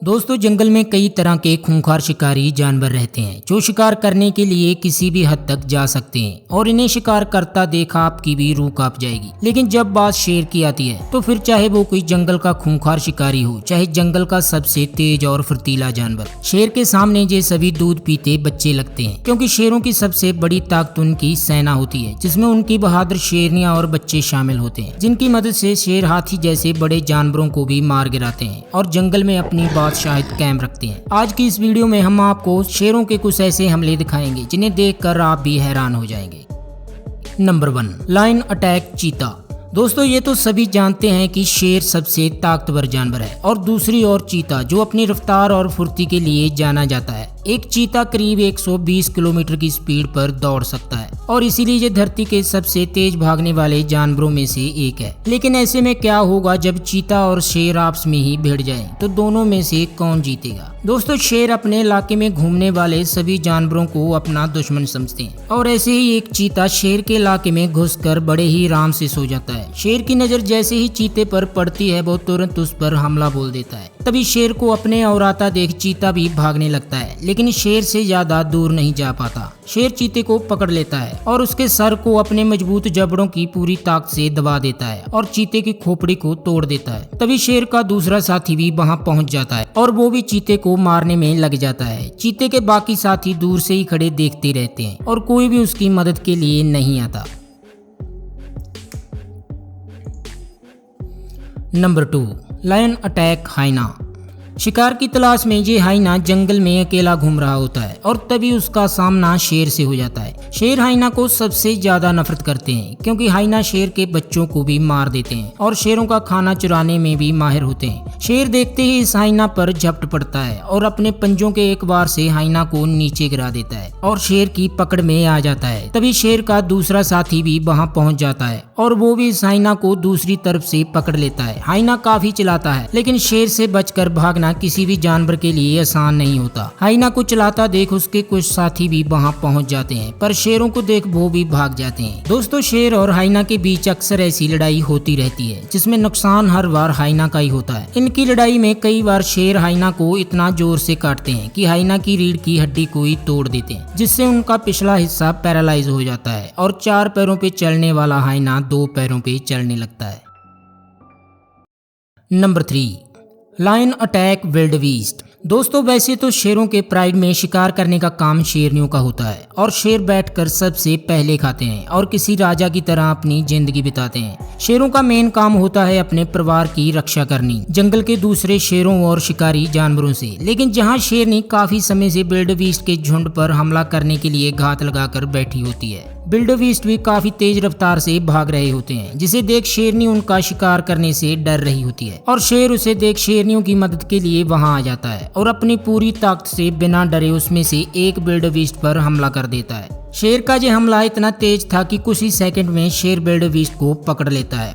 दोस्तों जंगल में कई तरह के खूंखार शिकारी जानवर रहते हैं जो शिकार करने के लिए किसी भी हद तक जा सकते हैं और इन्हें शिकार करता देखा आपकी भी रूह कांप जाएगी। लेकिन जब बात शेर की आती है तो फिर चाहे वो कोई जंगल का खूंखार शिकारी हो चाहे जंगल का सबसे तेज और फुर्तीला जानवर, शेर के सामने ये सभी दूध पीते बच्चे लगते हैं। क्योंकि शेरों की सबसे बड़ी ताकत उनकी सेना होती है जिसमें उनकी बहादुर शेरनियां और बच्चे शामिल होते हैं, जिनकी मदद से शेर हाथी जैसे बड़े जानवरों को भी मार गिराते हैं और जंगल में अपनी शायद कायम रखते हैं। आज की इस वीडियो में हम आपको शेरों के कुछ ऐसे हमले दिखाएंगे जिन्हें देखकर आप भी हैरान हो जाएंगे। नंबर 1, लायन अटैक चीता। दोस्तों ये तो सभी जानते हैं कि शेर सबसे ताकतवर जानवर है और दूसरी ओर चीता जो अपनी रफ्तार और फुर्ती के लिए जाना जाता है। एक चीता करीब 120 किलोमीटर की स्पीड पर दौड़ सकता है और इसीलिए ये धरती के सबसे तेज भागने वाले जानवरों में से एक है। लेकिन ऐसे में क्या होगा जब चीता और शेर आपस में ही भिड़ जाएं, तो दोनों में से कौन जीतेगा? दोस्तों शेर अपने इलाके में घूमने वाले सभी जानवरों को अपना दुश्मन समझते हैं और ऐसे ही एक चीता शेर के इलाके में घुसकर बड़े ही आराम से सो जाता है। शेर की नजर जैसे ही चीते पर पड़ती है वो तुरंत उस पर हमला बोल देता है। तभी शेर को अपने और आता देख चीता भी भागने लगता है, लेकिन शेर से ज्यादा दूर नहीं जा पाता। शेर चीते को पकड़ लेता है और उसके सर को अपने मजबूत जबड़ों की पूरी ताकत से दबा देता है और चीते की खोपड़ी को तोड़ देता है। तभी शेर का दूसरा साथी भी वहां पहुंच जाता है और वो भी चीते को मारने में लग जाता है। चीते के बाकी साथी दूर से ही खड़े देखते रहते हैं और कोई भी उसकी मदद के लिए नहीं आता। Number 2, lion attack hyena. शिकार की तलाश में ये हाइना जंगल में अकेला घूम रहा होता है और तभी उसका सामना शेर से हो जाता है। शेर हाइना को सबसे ज्यादा नफरत करते हैं क्योंकि हाइना शेर के बच्चों को भी मार देते हैं और शेरों का खाना चुराने में भी माहिर होते हैं। शेर देखते ही इस हाइना पर झपट पड़ता है और अपने पंजों के एक बार से हाइना को नीचे गिरा देता है और शेर की पकड़ में आ जाता है। तभी शेर का दूसरा साथी भी वहां पहुंच जाता है और वो भी इस हाइना को दूसरी तरफ से पकड़ लेता है। हाइना काफी चिल्लाता है लेकिन शेर से बचकर भागना किसी भी जानवर के लिए आसान नहीं होता। हाइना को चलाता देख उसके कुछ साथी भी वहां पहुंच जाते हैं पर शेरों को देख वो भी भाग जाते हैं। दोस्तों शेर और हाइना के बीच अक्सर ऐसी लड़ाई होती रहती है जिसमें नुकसान हर बार हाइना का ही होता है। इनकी लड़ाई में कई बार शेर हाइना को इतना जोर से काटते हैं कि हाइना की रीढ़ की हड्डी को ही तोड़ देते हैं, जिससे उनका पिछला हिस्सा पैरालाइज हो जाता है और 4 पैरों पे चलने वाला हाइना 2 पैरों पे चलने लगता है। Number 3, lion attack wildebeest. दोस्तों वैसे तो शेरों के प्राइड में शिकार करने का काम शेरनियों का होता है और शेर बैठकर सबसे पहले खाते हैं और किसी राजा की तरह अपनी जिंदगी बिताते हैं। शेरों का मेन काम होता है अपने परिवार की रक्षा करनी जंगल के दूसरे शेरों और शिकारी जानवरों से। लेकिन जहां शेरनी काफी समय से विल्डबीस्ट के झुंड पर हमला करने के लिए घात लगाकर बैठी होती है, विल्डबीस्ट भी काफी तेज रफ्तार से भाग रहे होते हैं, जिसे देख शेरनी उनका शिकार करने से डर रही होती है और शेर उसे देख शेरनियों की मदद के लिए वहां आ जाता है और अपनी पूरी ताकत से बिना डरे उसमें से एक विल्डबीस्ट पर हमला कर देता है। शेर का ये हमला इतना तेज था कि कुछ ही सेकंड में शेर विल्डबीस्ट को पकड़ लेता है।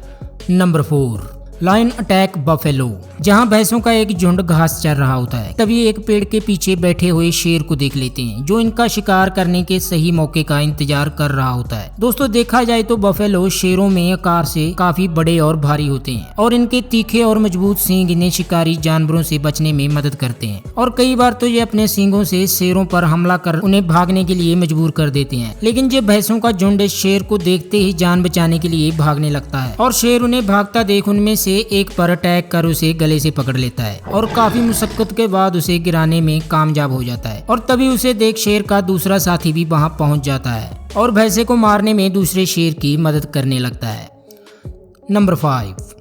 Number 4, lion attack buffalo. जहां भैंसों का एक झुंड घास चर रहा होता है तभी एक पेड़ के पीछे बैठे हुए शेर को देख लेते हैं जो इनका शिकार करने के सही मौके का इंतजार कर रहा होता है। दोस्तों देखा जाए तो बफेलो शेरों में आकार से काफी बड़े और भारी होते हैं और इनके तीखे और मजबूत सींग इन्हें शिकारी जानवरों से बचने में मदद करते हैं और कई बार तो ये अपने सींगों से शेरों पर हमला कर उन्हें भागने के लिए मजबूर कर देते हैं। लेकिन ये भैंसों का झुंड शेर को देखते ही जान बचाने के लिए भागने लगता है और शेर उन्हें भागता देख उनमें से एक पर अटैक कर उसे गले से पकड़ लेता है और काफी मुशक्कत के बाद उसे गिराने में कामयाब हो जाता है और तभी उसे देख शेर का दूसरा साथी भी वहां पहुंच जाता है और भैंसे को मारने में दूसरे शेर की मदद करने लगता है। Number 5,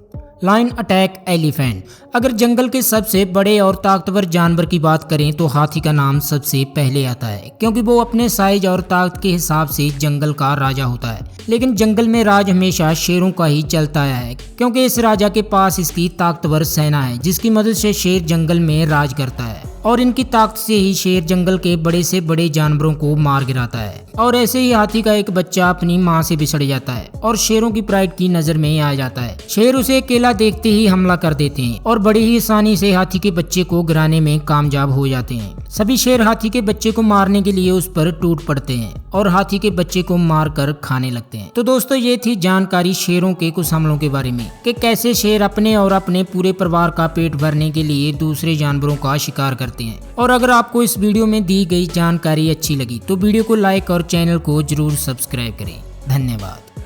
lion attack elephant. अगर जंगल के सबसे बड़े और ताकतवर जानवर की बात करें तो हाथी का नाम सबसे पहले आता है क्योंकि वो अपने साइज और ताकत के हिसाब से जंगल का राजा होता है। लेकिन जंगल में राज हमेशा शेरों का ही चलता आया है क्योंकि इस राजा के पास इसकी ताकतवर सेना है जिसकी मदद से शेर जंगल में राज करता है। और इनकी ताकत से ही शेर जंगल के बड़े से बड़े जानवरों को मार गिराता है। और ऐसे ही हाथी का एक बच्चा अपनी माँ से बिछड़ जाता है और शेरों की प्राइड की नजर में आ जाता है। शेर उसे अकेला देखते ही हमला कर देते हैं और बड़ी ही आसानी से हाथी के बच्चे को गिराने में कामयाब हो जाते हैं। सभी शेर हाथी के बच्चे को मारने के लिए उस पर टूट पड़ते हैं और हाथी के बच्चे को मारकर खाने लगते हैं। तो दोस्तों ये थी जानकारी शेरों के कुछ हमलों के बारे में कि कैसे शेर अपने और अपने पूरे परिवार का पेट भरने के लिए दूसरे जानवरों का शिकार करते हैं। और अगर आपको इस वीडियो में दी गई जानकारी अच्छी लगी तो वीडियो को लाइक और चैनल को जरूर सब्सक्राइब करें। धन्यवाद।